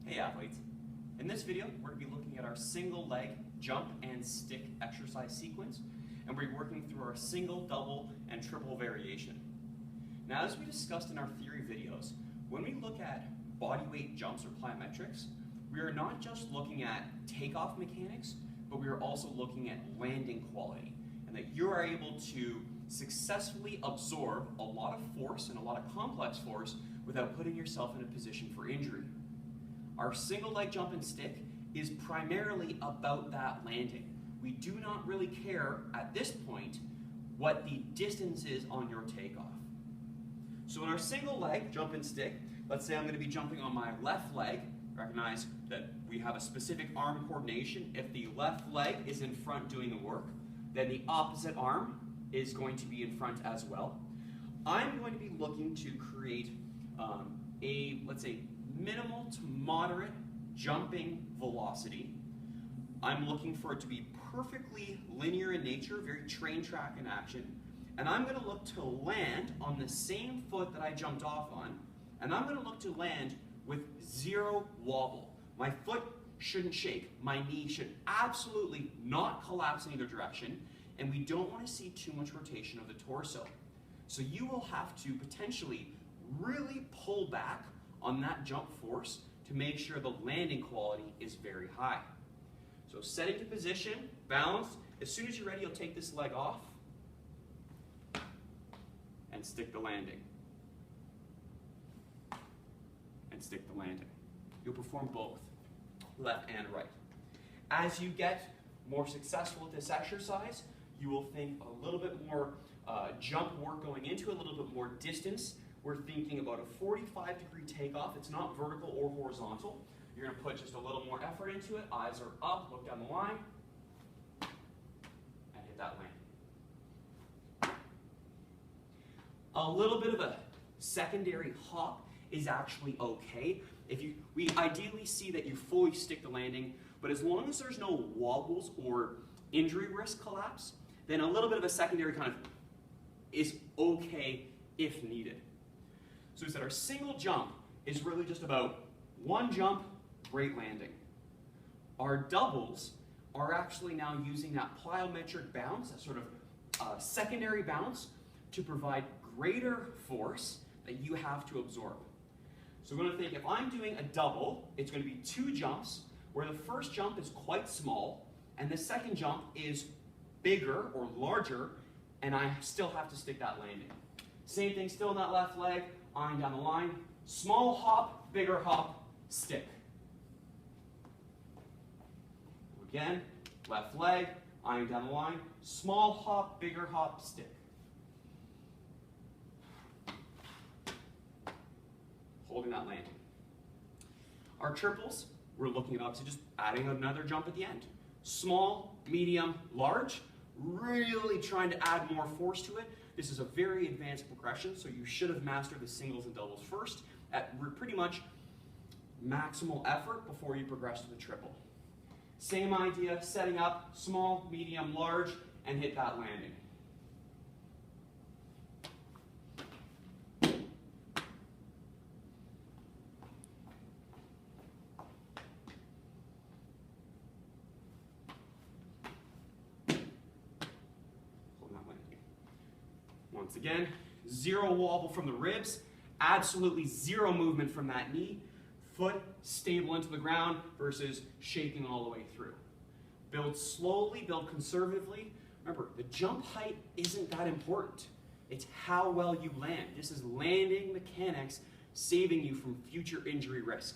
Hey athletes, in this video we're going to be looking at our single leg jump and stick exercise sequence, and we're working through our single, double, and triple variation. Now, as we discussed in our theory videos, when we look at body weight jumps or plyometrics, we are not just looking at takeoff mechanics, but we are also looking at landing quality, and that you are able to successfully absorb a lot of force and a lot of complex force without putting yourself in a position for injury. Our single leg jump and stick is primarily about that landing. We do not really care at this point what the distance is on your takeoff. So in our single leg jump and stick, let's say I'm going to be jumping on my left leg. Recognize that we have a specific arm coordination. If the left leg is in front doing the work, then the opposite arm is going to be in front as well. I'm going to be looking to create let's say, minimal to moderate jumping velocity. I'm looking for it to be perfectly linear in nature, very train track in action. And I'm going to look to land on the same foot that I jumped off on, and I'm going to look to land with zero wobble. My foot shouldn't shake. My knee should absolutely not collapse in either direction, and we don't want to see too much rotation of the torso. So you will have to potentially really pull back on that jump force to make sure the landing quality is very high. So set into position, balance. As soon as you're ready, you'll take this leg off and stick the landing. And stick the landing. You'll perform both, left and right. As you get more successful at this exercise, you will think a little bit more jump work going into it, a little bit more distance. We're thinking about a 45-degree takeoff. It's not vertical or horizontal. You're going to put just a little more effort into it. Eyes are up, look down the line, and hit that landing. A little bit of a secondary hop is actually okay. We ideally see that you fully stick the landing, but as long as there's no wobbles or injury risk collapse, then a little bit of a secondary kind of is okay if needed. So we said our single jump is really just about one jump, great landing. Our doubles are actually now using that plyometric bounce, that sort of secondary bounce, to provide greater force that you have to absorb. So we're going to think if I'm doing a double, it's going to be two jumps where the first jump is quite small and the second jump is bigger or larger, and I still have to stick that landing. Same thing, still in that left leg, eyeing down the line. Small hop, bigger hop, stick. Again, left leg, eyeing down the line. Small hop, bigger hop, stick. Holding that landing. Our triples, we're looking at obviously just adding another jump at the end. Small, medium, large, really trying to add more force to it. This is a very advanced progression, so you should have mastered the singles and doubles first at pretty much maximal effort before you progress to the triple. Same idea, setting up small, medium, large, and hit that landing. Once again, zero wobble from the ribs, absolutely zero movement from that knee, foot stable into the ground versus shaking all the way through. Build slowly, build conservatively. Remember, the jump height isn't that important. It's how well you land. This is landing mechanics saving you from future injury risk.